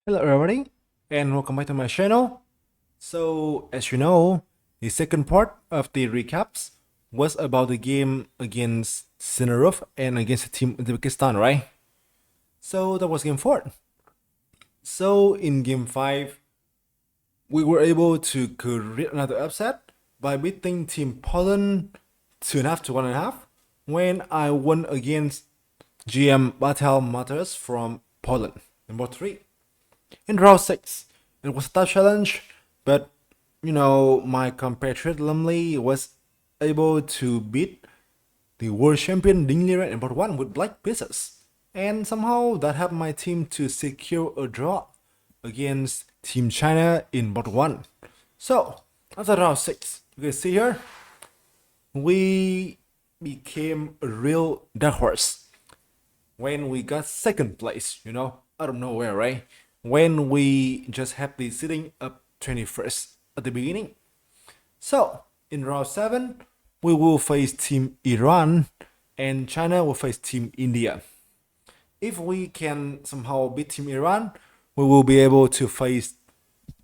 Hello everybody and welcome back to my channel. So as you know, the second part of the recaps was about the game against Sinarov and against the team Uzbekistan, right? So that was game 4. So in game 5, we were able to create another upset by beating Team Poland 2.5 to 1.5 when I won against GM Batel Matters from Poland, number 3. In round 6, it was a tough challenge, but my compatriot Lumley was able to beat the world champion Ding Liren in part 1 with black pieces. And somehow that helped my team to secure a draw against Team China in part 1. So, after round 6, you can see here, we became a real dark horse when we got second place, out of nowhere, right? When we just had the sitting up 21st at the beginning. So, in round 7, we will face Team Iran and China will face Team India. If we can somehow beat Team Iran, we will be able to face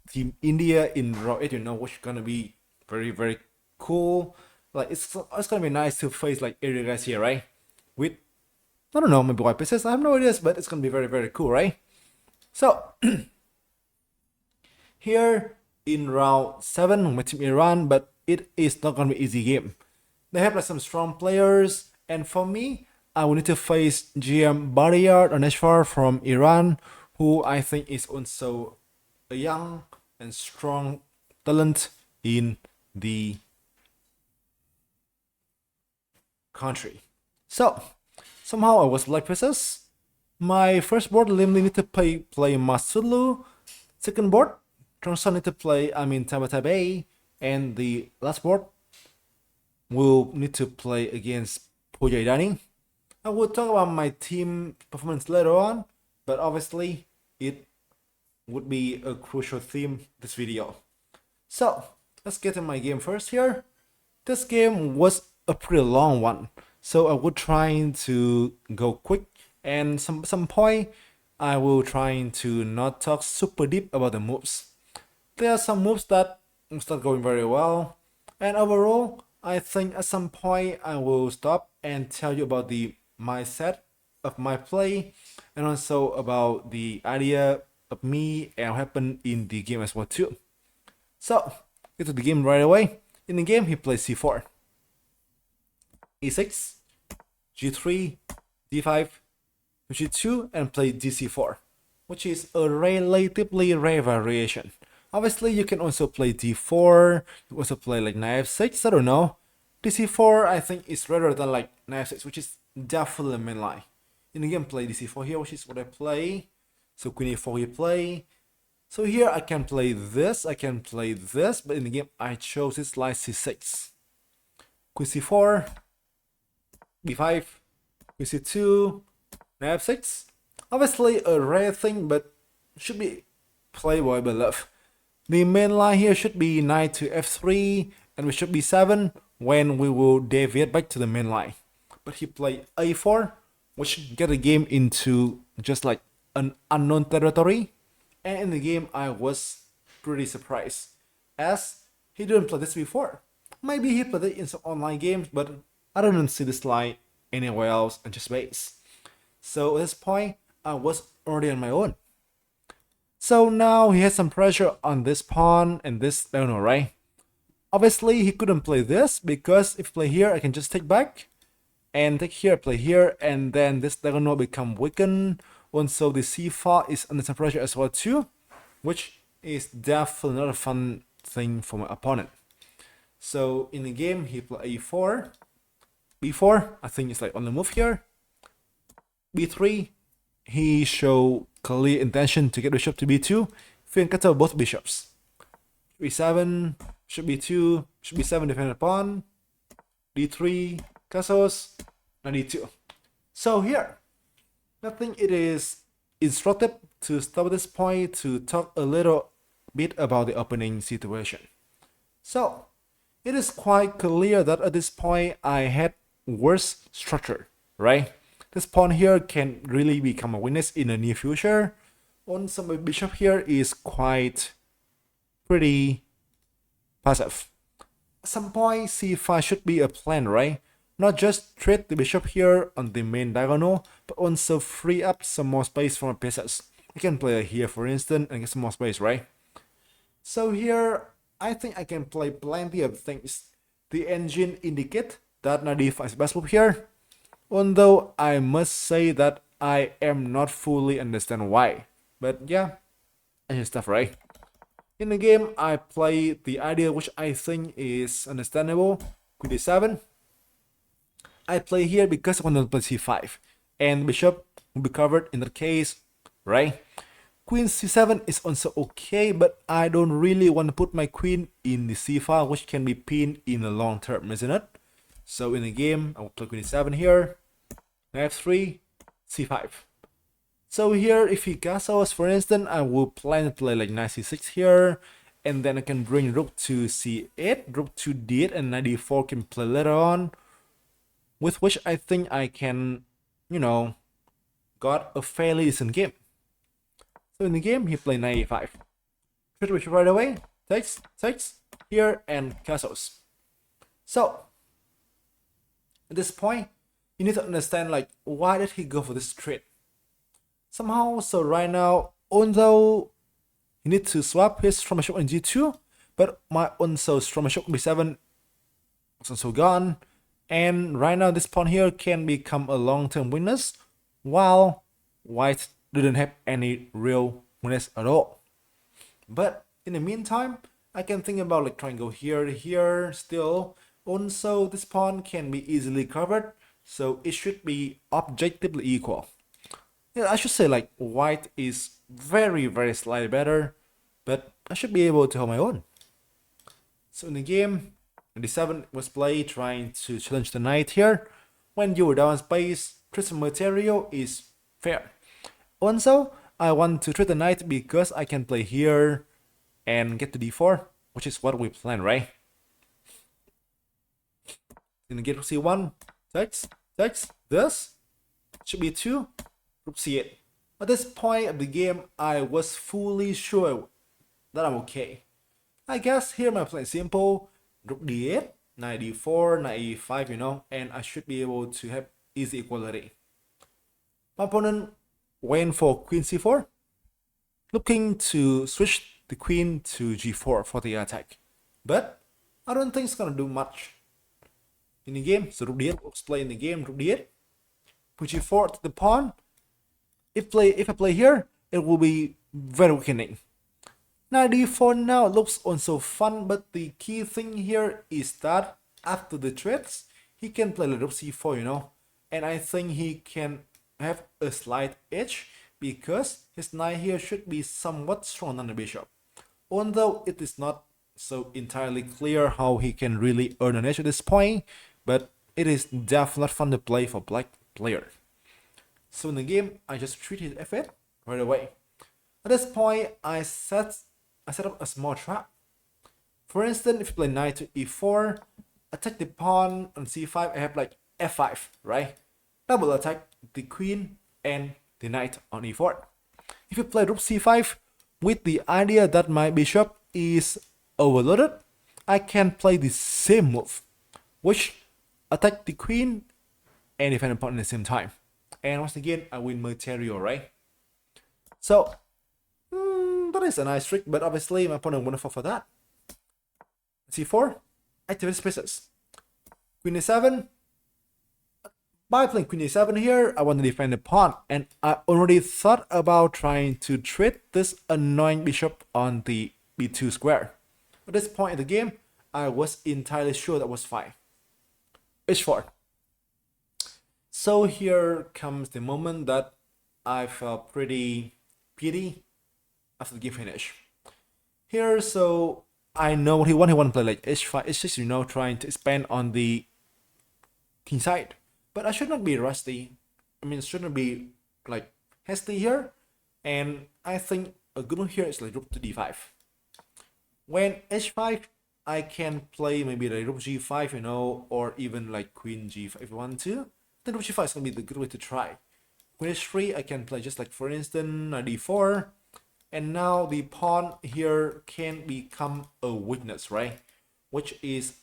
Team India in round 8, which is gonna be very, very cool. Like, it's gonna be nice to face like area guys here, right? With, I don't know, maybe white pieces, I have no ideas, but it's gonna be very, very cool, right? So, here in round 7 with Team Iran, but it is not going to be an easy game. They have like some strong players, and for me, I will need to face GM Bariyar or Neshvar from Iran, who I think is also a young and strong talent in the country. So, somehow I was black pieces. My first board, Limli need to play Masulu. Second board, Trongson need to play Tabatabe. And the last board, we'll need to play against Pujaidani. I will talk about my team performance later on, but obviously it would be a crucial theme this video. So, let's get in my game first here. This game was a pretty long one, so I would try to go quick. And some point, I will try to not talk super deep about the moves. There are some moves that start going very well, and overall, I think at some point I will stop and tell you about the mindset of my play, and also about the idea of me and what happened in the game as well too. So, get to the game right away. In the game, he plays c4, e6, g3, d5, g2, and play dc4, which is a relatively rare variation. Obviously, you can also play d4, you also play like knight f6, I don't know. dc4 I think is rather than like knight f6, which is definitely main line. In the game, play dc4 here, which is what I play. So queen e4 we play. So here I can play this, I can play this, but in the game I chose this line c6. Queen c4, b5, queen c2, knight f6. Obviously a rare thing, but should be playable, I believe. The main line here should be knight to f3, and we should be 7 when we will deviate back to the main line. But he played a4, which get the game into just like an unknown territory. And in the game, I was pretty surprised, as he didn't play this before. Maybe he played it in some online games, but I didn't see this line anywhere else in just base. So at this point, I was already on my own. So now he has some pressure on this pawn and this diagonal, right? Obviously, he couldn't play this, because if I play here, I can just take back. And take here, play here, and then this diagonal become weakened. Also, the c5 is under some pressure as well too, which is definitely not a fun thing for my opponent. So in the game, he play a4, b4, I think it's like on the move here. b3, he show clear intention to get the bishop to b2. If you can cut out both bishops. b7, should b2, should b7 defend upon, d3, castles, and d2. So here, I think it is instructive to stop at this point to talk a little bit about the opening situation. So, it is quite clear that at this point I had worse structure, right? This pawn here can really become a weakness in the near future, on some bishop here is quite pretty passive. At some point, c5 should be a plan, right? Not just trade the bishop here on the main diagonal, but also free up some more space for my pieces. I can play here, for instance, and get some more space, right? So here, I think I can play plenty of things. The engine indicate that knight d5 is best move here, although I must say that I am not fully understand why. But yeah, engine stuff, right? In the game, I play the idea which I think is understandable. Queen d7. I play here because I want to play c5, and bishop will be covered in that case, right? Queen c7 is also okay, but I don't really want to put my queen in the c file, which can be pinned in the long term, isn't it? So in the game, I will play queen e7 here, f3, c5. So here, if he castles, for instance, I will plan to play like knight c6 here, and then I can bring rook to c8, rook to d8, and knight d4 can play later on, with which I think I can, got a fairly decent game. So in the game, he played knight e5. Trade bishop right away, takes here, and castles. So at this point, you need to understand like why did he go for this trade? Somehow, so right now, although he needs to swap his strong bishop on g2, but my also strong bishop b7 is also gone, and right now this pawn here can become a long-term weakness, while white didn't have any real weakness at all. But in the meantime, I can think about like trying to go here still. Also, this pawn can be easily covered, so it should be objectively equal. Yeah, I should say like white is very slightly better, but I should be able to hold my own. So in the game, d7 was played trying to challenge the knight here. When you were down space, trade some material is fair. Also, I want to trade the knight because I can play here and get to d4, which is what we plan, right? In the game, c1, takes, this should be 2, rook c8. At this point of the game, I was fully sure that I'm okay. I guess here my plan is simple, rook d8, knight d4, knight e5, and I should be able to have easy equality. My opponent went for queen c4, looking to switch the queen to g4 for the attack. But I don't think it's gonna do much in the game. So rook d8 was played in the game, rook d8, queen g4 to the pawn. If I play here, it will be very weakening. Knight d4 now looks also fun, but the key thing here is that after the trades, he can play rook c4, and I think he can have a slight edge because his knight here should be somewhat stronger than the bishop. Although it is not so entirely clear how he can really earn an edge at this point, but it is definitely fun to play for black player. So in the game, I just treated f8 right away. At this point, I set up a small trap. For instance, if you play knight to e4, attack the pawn on c5, I have like f5, right? Double attack the queen and the knight on e4. If you play rook c5 with the idea that my bishop is overloaded, I can play the same move, which attack the queen and defend the pawn at the same time. And once again, I win material, right? So that is a nice trick, but obviously my opponent wouldn't fall for that. c4, activate pieces. Queen a7. By playing queen a7 here, I want to defend the pawn, and I already thought about trying to trade this annoying bishop on the b2 square. At this point in the game, I was entirely sure that was fine. h4. So here comes the moment that I felt pretty pity after the game finish. Here, so I know what he wants. He wants to play like h5, h6, trying to expand on the king side. But I should not be rusty. I mean, shouldn't be like hasty here. And I think a good move here is like rook to d5. When h5, I can play maybe like rook g5, or even like queen g5 if you want to. Then rook g5 is gonna be the good way to try. queen h3, I can play just like, for instance, d4. And now the pawn here can become a weakness, right? Which is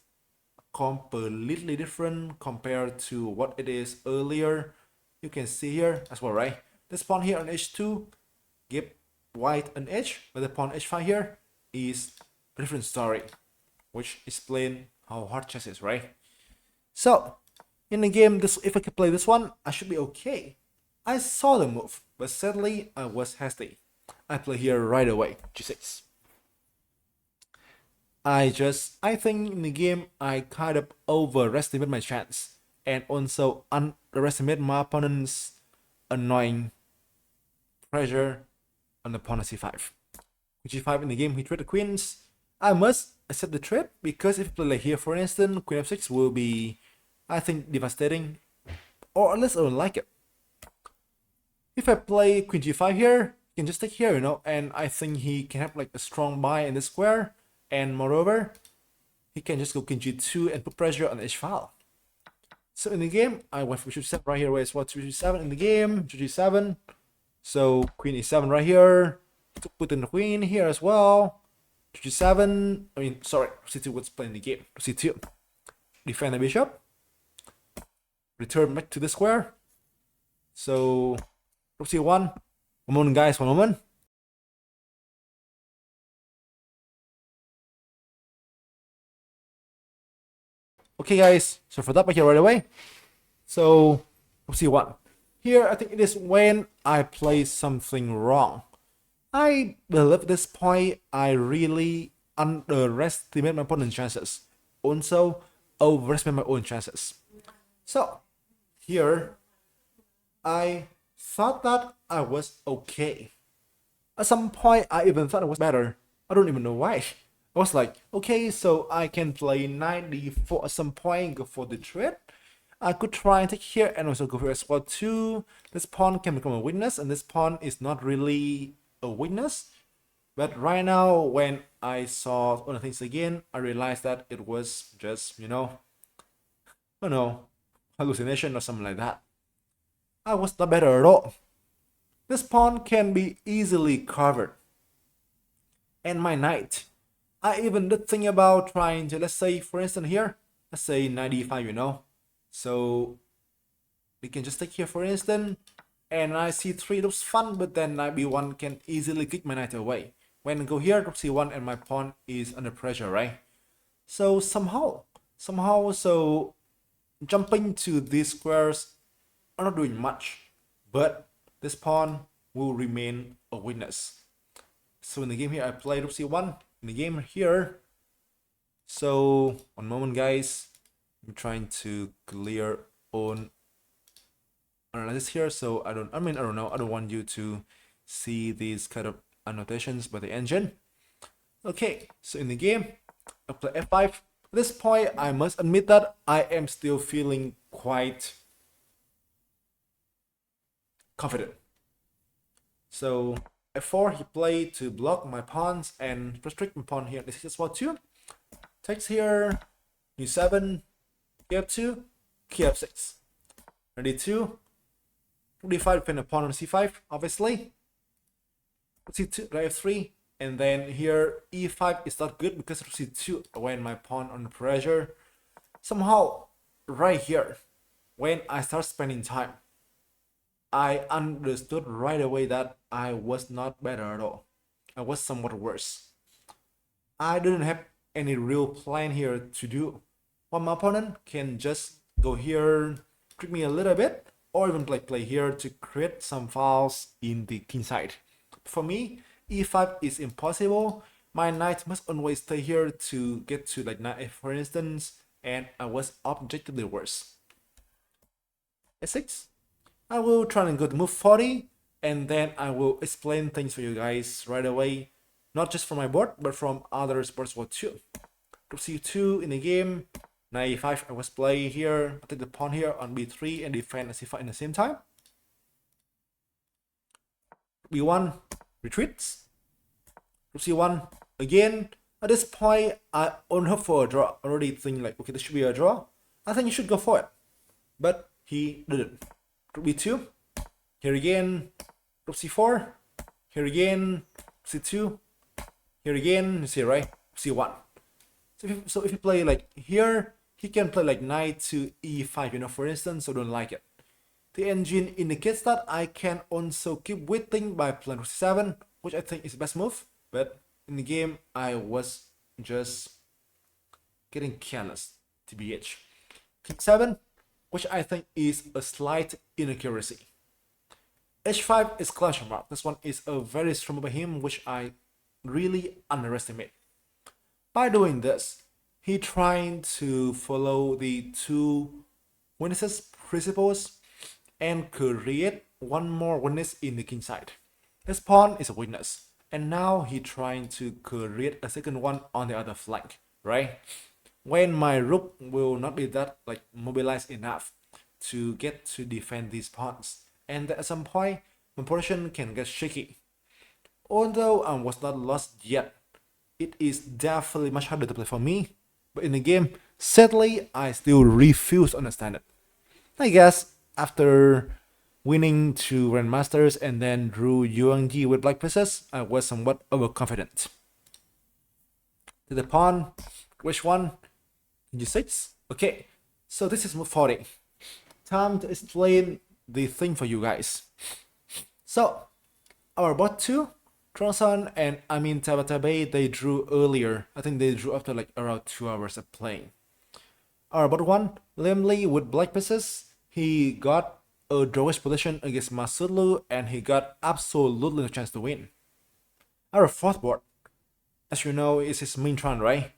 completely different compared to what it is earlier. You can see here as well, right? This pawn here on h2 give white an edge, but the pawn h5 here is a different story, which explains how hard chess is, right? So in the game, if I could play this one, I should be okay. I saw the move, but sadly I was hasty. I play here right away, g6. I think in the game I kind of overestimate my chance and also underestimate my opponent's annoying pressure on the pawn at c5. g5 in the game, he traded the queens. I must accept the trade because if I play like here, for instance, queen f6 will be, I think, devastating, or at least I don't like it. If I play queen g5 here, he can just take here, you know, and I think he can have like a strong buy in the square, and moreover, he can just go king g2 and put pressure on the h file. So in the game, I went for g7 right here, where it's what, g7 in the game, g7. So queen e7 right here, to put in the queen here as well. g7, I mean, sorry, c2 was playing the game, c2. Defend the bishop, return back to the square. So rook c1, one moment guys, one moment. Okay guys, so for that back here right away. So rook c1. Here I think it is when I play something wrong. I believe at this point I really underestimate my opponent's chances. Also overestimate my own chances. So here I thought that I was okay. At some point I even thought I was better. I don't even know why. I was like, okay, so I can play knight d4 at some point, go for the trade. I could try and take here and also go for s1 too. This pawn can become a weakness, and this pawn is not really a weakness. But right now, when I saw all the things again, I realized that it was just, you know, I don't know, hallucination or something like that. I was not better at all. This pawn can be easily covered. And my knight, I even did think about trying to, let's say, for instance here, let's say knight d5, you know. So we can just take here, for instance, and knight c3 looks fun, but then knight b1 can easily kick my knight away. When I go here, rook c1, and my pawn is under pressure, right? So somehow, so jumping to these squares are not doing much, but this pawn will remain a weakness. So in the game here, I play rook c1. In the game here, so one moment guys, I'm trying to clear on analysis here, so I don't know, I don't want you to see these kind of annotations by the engine. Okay, so in the game, I play f5. At this point, I must admit that I am still feeling quite confident. So f4, he played to block my pawns and restrict my pawn here. This is what too. Takes here, u7, kf2, kf6. Ready to d5, defend the pawn on c5, obviously. c2, f3, and then here e5 is not good because of c2 when my pawn on pressure. Somehow, right here, when I start spending time, I understood right away that I was not better at all. I was somewhat worse. I didn't have any real plan here to do. While my opponent can just go here, trick me a little bit, or even play here to create some files in the king side. For me, e5 is impossible. My knight must always stay here to get to like knight f, for instance, and I was objectively worse. s6. I will try and go to move 40, and then I will explain things for you guys right away, not just from my board, but from other sports board too. Rook c2 in the game, knight e5, I was playing here, I take the pawn here on b3 and defend c5 in the same time. b1 retreats, rook c1 again. At this point, I only hope for a draw. I already think like, okay, this should be a draw. I think you should go for it, but he didn't. Rook b2, Here again, rook c4. Here again, c2. Here again, you see, right? c1. So if you play like here, he can play like knight to e5, you know, for instance, so don't like it. The engine indicates that I can also keep waiting by playing rook c7, which I think is the best move, but in the game, I was just getting careless, tbh. King 7, which I think is a slight inaccuracy. h5 is question mark. This one is a very strong move by him, which I really underestimate. By doing this, he trying to follow the two witnesses principles and create one more witness in the king side. His pawn is a witness, and now he trying to create a second one on the other flank, right? When my rook will not be that like mobilized enough to get to defend these pawns, and at some point my position can get shaky. Although I was not lost yet, it is definitely much harder to play for me, but in the game, sadly, I still refuse to understand it. I guess after winning 2 Grandmasters and then drew Yuan-Yi with black pieces, I was somewhat overconfident. To the pawn, which one? G6? Okay, so this is move 40. Time to explain the thing for you guys. So, our bot 2, Tronson and Tabatabe, they drew earlier. I think they drew after like around 2 hours of playing. Our bot 1, Lemley with black pieces, he got a drawish position against Masulu and he got absolutely no chance to win. Our fourth board, as you know, is his Mintran, right?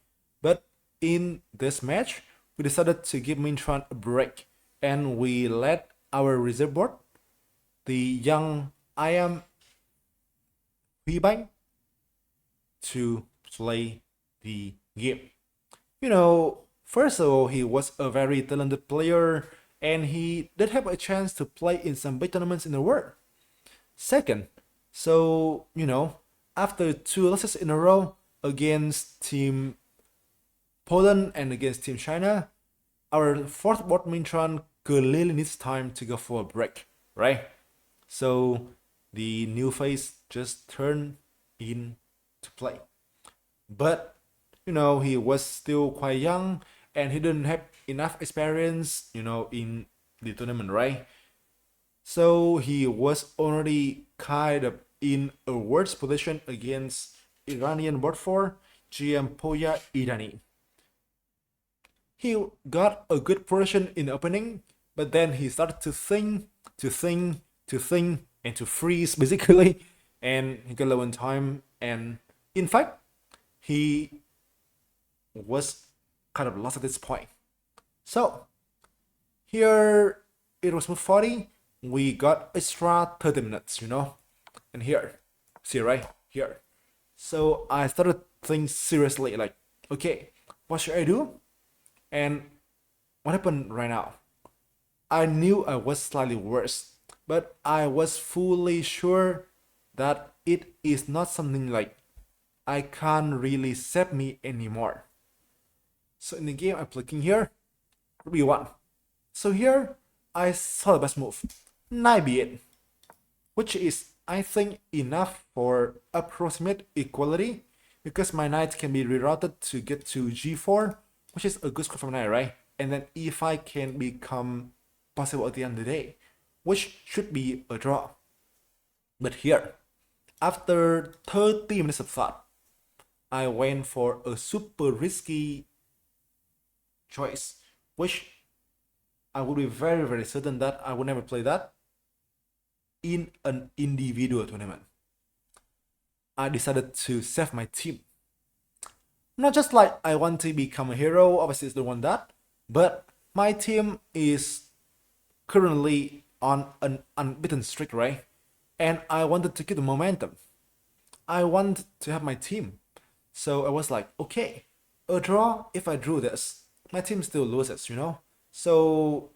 But in this match, we decided to give Mintran a break and we let our reserve board, the young IM Huibang, to play the game. You know, first of all, he was a very talented player and he did have a chance to play in some big tournaments in the world. Second, so, you know, after 2 losses in a row against Team Poland and against Team China, our fourth board Mintran clearly needs time to go for a break, right? So the new face just turned into play. But, you know, he was still quite young and he didn't have enough experience, you know, in the tournament, right? So he was already kind of in a worse position against Iranian board 4, GM Poya Irani. He got a good position in the opening, but then he started to think, and to freeze basically, and he got low in time, and in fact, he was kind of lost at this point. So, here it was move 40, we got extra 30 minutes, you know, and here, see right, here. So I started thinking seriously, like, okay, what should I do? And what happened right now? I knew I was slightly worse, but I was fully sure that it is not something like I can't really save me anymore. So in the game, I'm clicking here, B1. So here, I saw the best move, knight b8, which is, I think, enough for approximate equality, because my knight can be rerouted to get to g4, which is a good score for my knight, right? And then e5 can become possible at the end of the day, which should be a draw. But here, after 30 minutes of thought, I went for a super risky choice, which I would be very, very certain that I would never play that in an individual tournament. I decided to save my team. Not just like I want to become a hero, obviously I don't want that, but my team is currently on an unbeaten streak, right? And I wanted to keep the momentum. I want to have my team. So I was like, okay, a draw, if I drew this, my team still loses, you know? So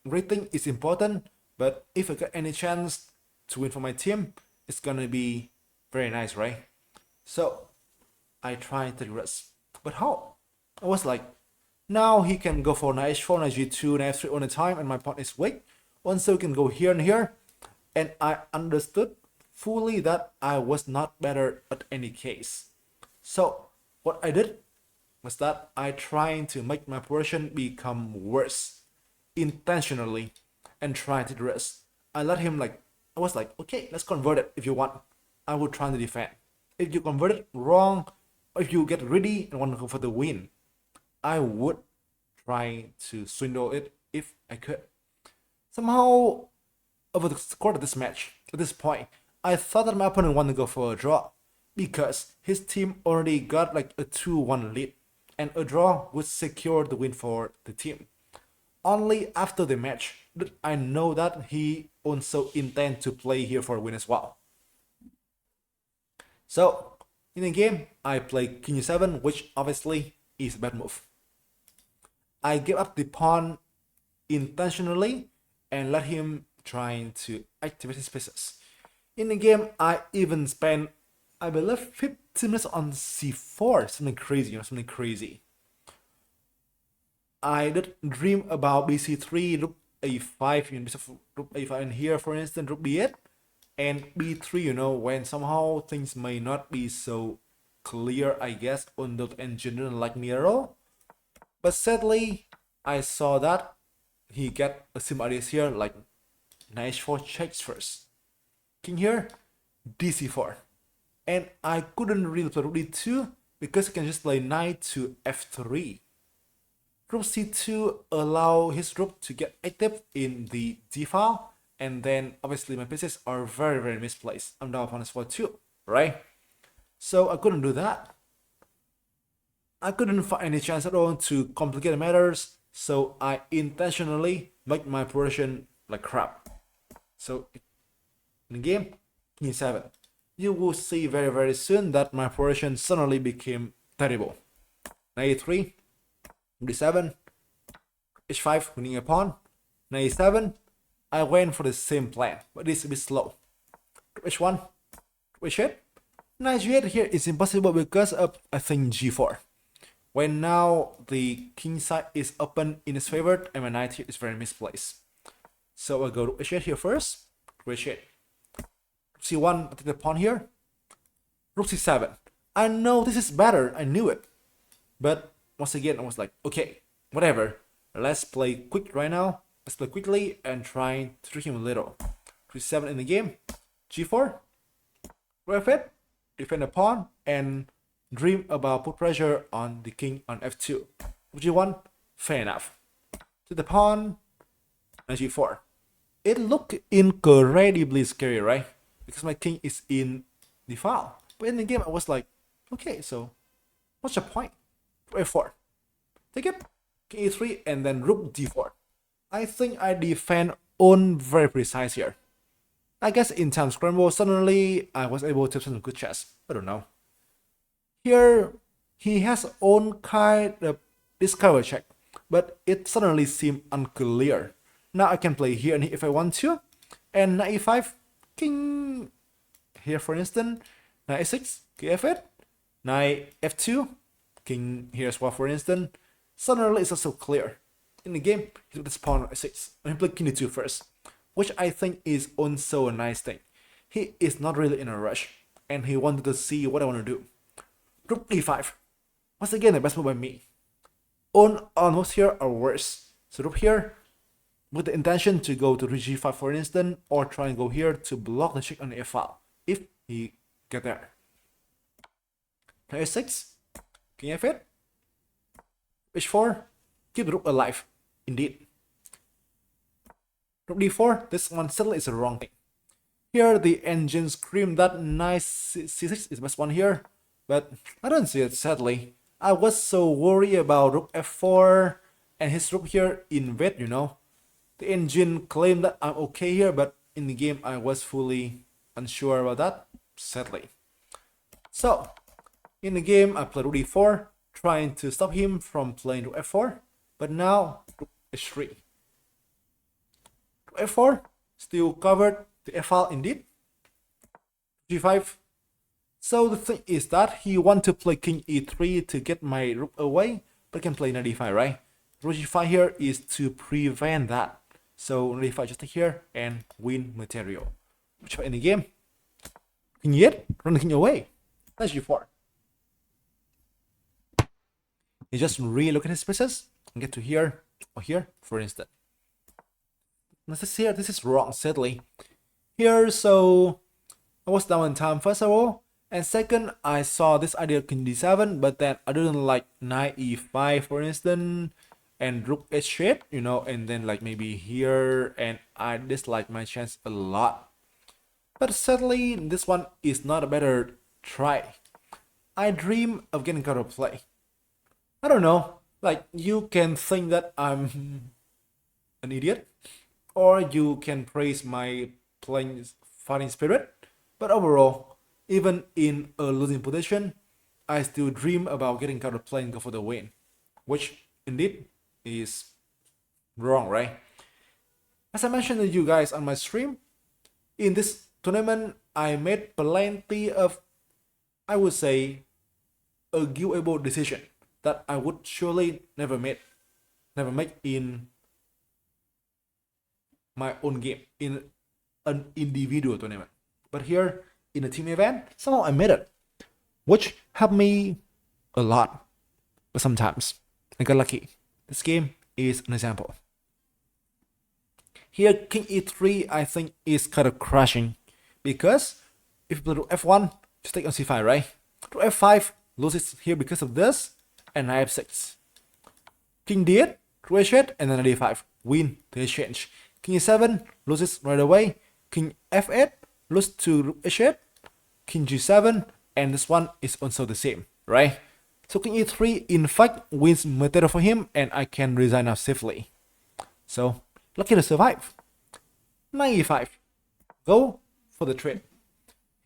rating is important, but if I get any chance to win for my team, it's gonna be very nice, right? So I tried to rest. But how? I was like, now he can go for knight h4, knight g2, knight f3 all the time, and my pawn is weak. Also, he can go here and here. and I understood fully that I was not better at any case. So what I did was that I tried to make my position become worse intentionally and trying to dress. I let him I was like, okay, let's convert it if you want. I will try to defend. If you convert it wrong, or if you get ready and want to go for the win, I would try to swindle it if I could. Somehow, over the course of this match, at this point, I thought that my opponent wanted to go for a draw because his team already got like a 2-1 lead, and a draw would secure the win for the team. Only after the match did I know that he also intend to play here for a win as well. So in the game, I play King e7, which obviously is a bad move. I give up the pawn intentionally and let him trying to activate his pieces. In the game, I even spent, I believe, 15 minutes on c4, something crazy, something crazy. I did dream about bc3, rook a5, rook a5, and here, for instance, rook b8, and b3, when somehow things may not be so clear, I guess, on the engine like Nero. But sadly, I saw that he get a sim ideas here, like knight h4 checks first, king here, dc4, and I couldn't really play rook d2 because he can just play knight to f3. Rook c2 allow his rook to get active in the d file, and then obviously my pieces are very, very misplaced. I'm down on s4 too, right? So I couldn't do that. I couldn't find any chance at all to complicate matters, so I intentionally make my position like crap. So in the game, king e7, you will see very, very soon that my position suddenly became terrible. Knight e3, d7, h5, winning a pawn, knight e7. I went for the same plan, but it's a bit slow. h1, h8. Knight g8 here is impossible because of, I think, g4. When now the king side is open in his favor and my knight here is very misplaced. So I go to h8 here first, h8. c1, I take the pawn here, rook c7. I know this is better, I knew it. But once again, I was like, okay, whatever. Let's play quick right now. Let's play quickly and try to trick him a little. 3-7 in the game. g4. f8. Defend the pawn and dream about put pressure on the king on f2. g1. Fair enough. To the pawn and g4. It looked incredibly scary, right? Because my king is in the file. But in the game, I was like, okay, so what's the point? f4. Take it. King e3 and then rook d4. I think I defend on very precise here. I guess in time scramble, suddenly I was able to have some good chess. I don't know. Here, he has own kind of discover check, but it suddenly seemed unclear. Now I can play here and if I want to, and knight e5, king here for instance, knight e6, king f8, knight f2, king here as well for instance. Suddenly it's also clear. In the game, he took this pawn on e6, and he played king d2 first, which I think is also a nice thing. He is not really in a rush, and he wanted to see what I want to do. Rook d5. Once again, the best move by me. Almost here or worse. So rook here, with the intention to go to rook g5 for instance, or try and go here to block the check on the f file, if he get there. Knight a6, king f8, h4, keep the rook alive. Indeed. Rook d4, this one certainly is a wrong thing. Here the engine screamed that knight c6 is the best one here, but I don't see it sadly. I was so worried about rook f4 and his rook here invade, The engine claimed that I'm okay here, but in the game I was fully unsure about that, sadly. So, in the game I played rook d4, trying to stop him from playing rook f4, but now rook h3. Rook f4, still covered the f file indeed. g5. So the thing is that he want to play king e3 to get my rook away, but I can play knight d5, right? Rook g5 here is to prevent that. So knight d5 just here and win material. which in the game, king e8, run the king away. That's g4. You just really look at his pieces and get to here or here, for instance. This is here. This is wrong, sadly. Here, so I was down in time first of all, and second, I saw this idea king d7, but then I didn't like knight e5, for instance, and rook h8, you know, and then like maybe here, and I dislike my chance a lot. But sadly, this one is not a better try. I dream of getting counterplay. I don't know, like you can think that I'm an idiot, or you can praise my playing fighting spirit, but overall, even in a losing position, I still dream about getting counterplay and go for the win, which indeed is wrong, right? As I mentioned to you guys on my stream, in this tournament, I made plenty of, I would say, arguable decision that I would surely never make in my own game, in an individual tournament. But here, in a team event, somehow I made it, which helped me a lot. But sometimes I got lucky. This game is an example. Here, king e3, I think, is kind of crashing, because if you play rook f1, just take on c5, right? Rook f5 loses here because of this, and knight f6. King d8, rook h8, and then d5. Win the exchange. King e7 loses right away. King f8 loses to rook h8. King g7, and this one is also the same, right? So king e3 in fact wins material for him, and I can resign now safely. So lucky to survive. Knight e5. Go for the trade.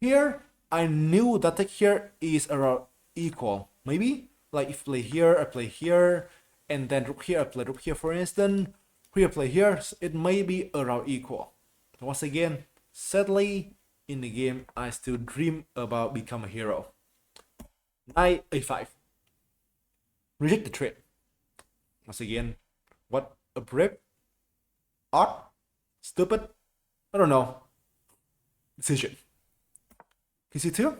Here I knew that take here is around equal. Maybe like if play here, I play here, and then rook here, I play rook here, for instance. Here, play here, so it may be around equal. Once again, sadly, in the game, I still dream about becoming a hero. Knight a5. Reject the trade. Once again, what a brave, odd, stupid, I don't know, decision. PC2,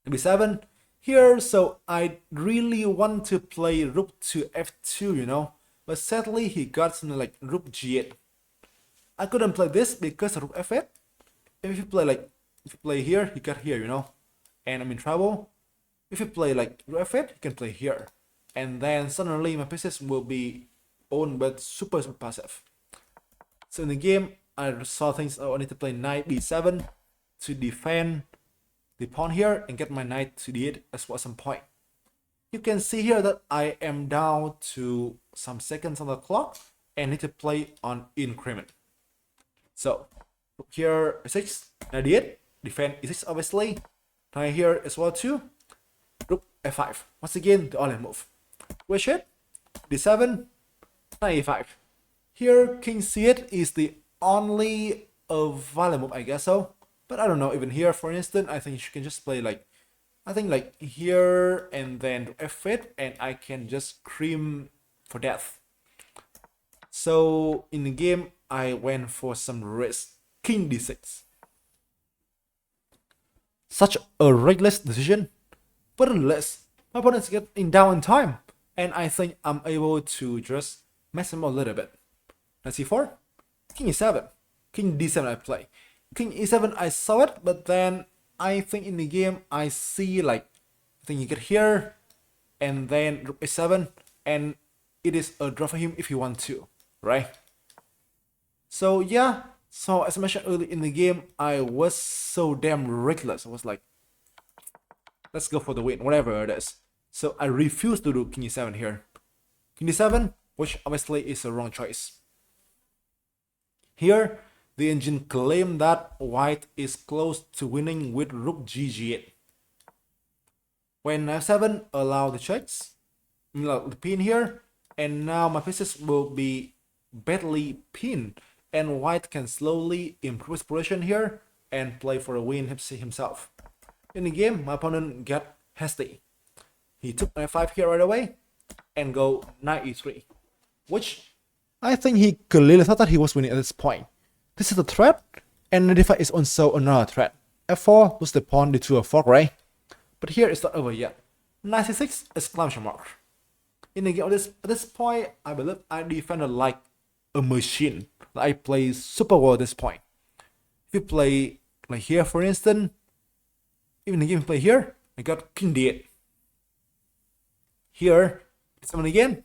b7. Here, so I really want to play rook to f2, you know, but sadly he got something like rook g8. I couldn't play this because of rook f8. If you play here, he got here, you know, and I'm in trouble. If you play like rook f8, you can play here, and then suddenly my pieces will be owned but super passive. So in the game, I saw things. Oh, I need to play knight b7 to defend the pawn here and get my knight to d8 as well at some point. You can see here that I am down to some seconds on the clock and need to play on increment. So here e6, knight d8, defend e6 obviously. Knight here as well too. Rook f5. Once again, the all-in move. Wish it. d7, knight e5. Here king c8 is the only valid move, I guess so. But I don't know, even here, for instance, I think you can just play like, I think like here and then f8, and I can just scream for death. So in the game, I went for some risk. King d6. Such a reckless decision, but nonetheless, my opponent's getting down in time, and I think I'm able to just mess him up a little bit. Knight c4, king e7, king d7 I play. King e7 I saw it, but then I think in the game I see like, I think you get here, and then rook a7, and it is a draw for him if you want to, right? So yeah, so as I mentioned earlier in the game, I was so damn reckless. I was like, let's go for the win, whatever it is. So I refused to do king e7 here. King d7, which obviously is a wrong choice. Here, the engine claimed that white is close to winning with rook g8. When f7 allow the checks, the pin here, and now my pieces will be badly pinned, and white can slowly improve his position here and play for a win himself. In the game, my opponent got hasty. He took knight 5 here right away and go knight e3, which I think he clearly thought that he was winning at this point. This is a threat, And the d5 is also another threat. f4 lose the pawn due to a fork, right? But here it's not over yet. Knight c6 exclamation mark. In the game at this point, I believe I defended like a machine. I play super well at this point. If you play like here, for instance, even the game you play here, I got king d8. Here, this one again.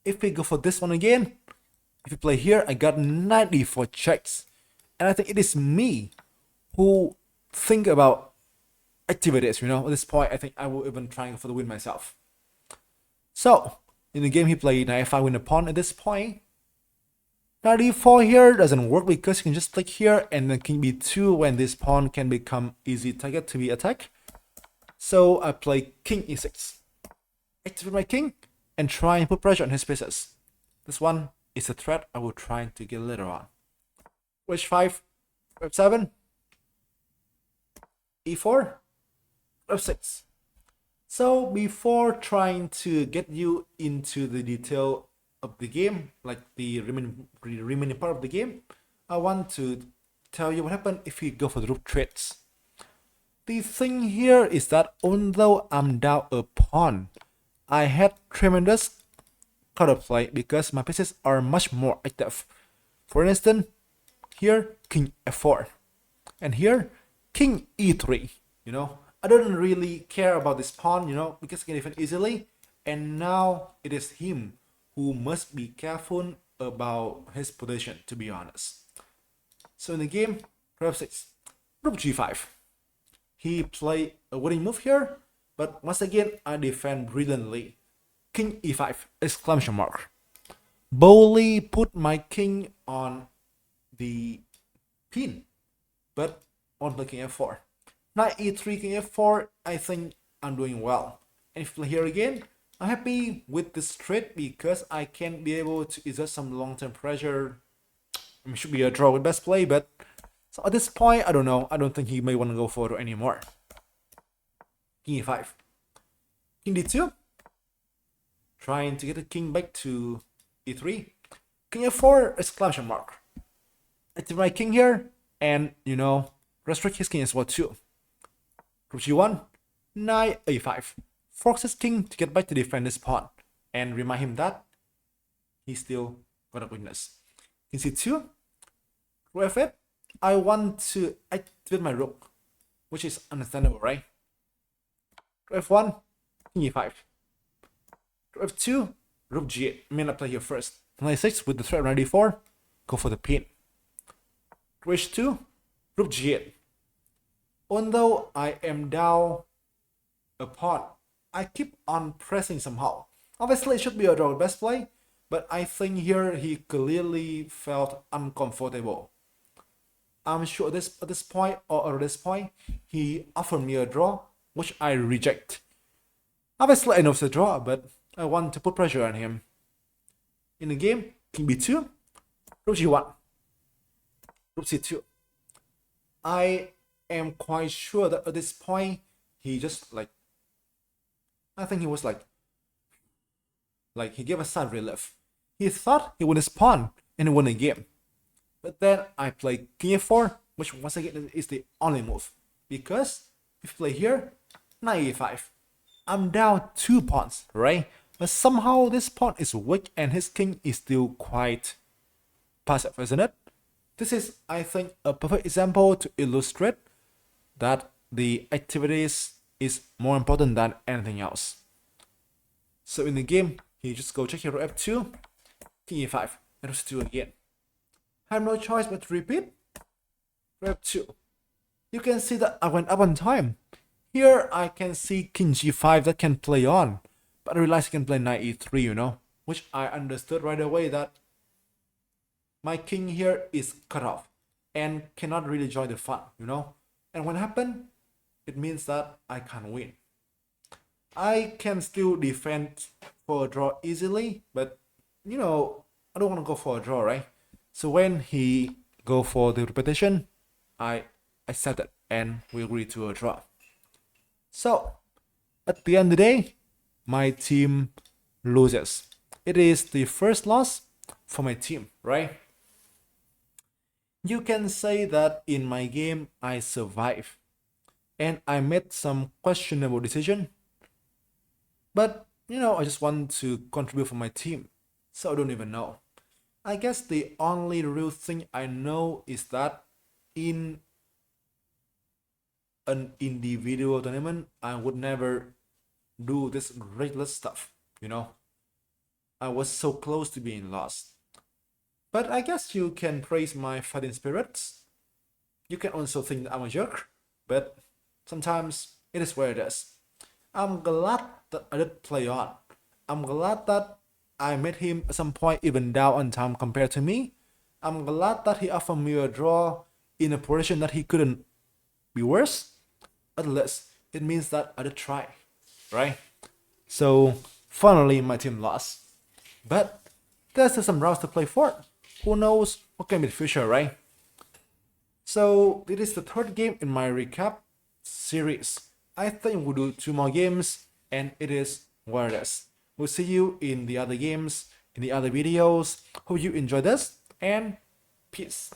If we go for this one again, if you play here, I got knight d4 checks. And I think it is me who think about activities, at this point. I think I will even try for the win myself. So, in the game he played knight f5 win the pawn at this point. Knight d4 here doesn't work because you can just click here and then king b2 when this pawn can become easy target to be attacked. So I play king e6. Activate my king and try and put pressure on his pieces. This one is a threat I will try to get later on. h5, f7, e4, f6. So before trying to get you into the detail of the game, like the remaining part of the game, I want to tell you what happened if you go for the rook trades. The thing here is that although I'm down a pawn, I had tremendous counterplay because my pieces are much more active. For instance, here king f4, and here king e3. I don't really care about this pawn, because I can defend easily, and now it is him who must be careful about his position, to be honest. So in the game, f6, rook g5. He played a winning move here, but once again, I defend brilliantly. King e5, exclamation mark. Boldly put my king on the pin, but on the king f4. Knight e3, king f4, I think I'm doing well. And if you play here again, I'm happy with this trade because I can be able to exert some long-term pressure. It should be a draw with best play, but so at this point, I don't know. I don't think he may want to go for it anymore. King e5. King d2. Trying to get the king back to e3. King f4, exclamation mark. Activate my king here, and, restrict his king as well too. Rook g1, knight a5. Force his king to get back to defend this pawn, and remind him that he's still got a weakness. King c2, rook f8. I want to activate my rook, which is understandable, right? Rook f1, king e5. Rook f2, rook g8. I may not play here first. Knight 6 with the threat on d4. Go for the pin. Rook h2, rook g8. Although I am down a pawn, I keep on pressing somehow. Obviously, it should be a draw best play, but I think here he clearly felt uncomfortable. I'm sure at this point or at this point, he offered me a draw, which I reject. Obviously, I know it's a draw, but I want to put pressure on him. In the game, king b2, rook g1, rook c2. I am quite sure that at this point, he just I think he was like he gave a sigh of relief. He thought he won his pawn and he won the game. But then I play king f4, which once again is the only move. Because if you play here, knight e5, I'm down 2 pawns, right? But somehow this pawn is weak and his king is still quite passive, isn't it? This is, I think, a perfect example to illustrate that the activities is more important than anything else. So in the game, he just go check here rook f2, king e5, and rook c2 again. I have no choice but to repeat. Rook f2. You can see that I went up on time. Here I can see king g5 that can play on, but I realized I can play knight e3, which I understood right away that my king here is cut off and cannot really join the fun, And when it happened, it means that I can't win. I can still defend for a draw easily, but I don't want to go for a draw, right? So when he go for the repetition, I accept it and we agree to a draw. So at the end of the day, my team loses. It is the first loss for my team, right? You can say that in my game I survived and I made some questionable decision, but I just want to contribute for my team, so I don't even know. I guess the only real thing I know is that in an individual tournament, I would never do this reckless stuff. I was so close to being lost. But I guess you can praise my fighting spirits. You can also think that I'm a jerk, but sometimes it is where it is. I'm glad that I did play on. I'm glad that I met him at some point even down on time compared to me. I'm glad that he offered me a draw in a position that he couldn't be worse. At least it means that I did try, right? So finally my team lost. But there's still some rounds to play for. Who knows what can be the future, right? So this is the third game in my recap series. I think we'll do 2 more games and it is what it is. We'll see you in the other games, in the other videos. Hope you enjoy this and peace.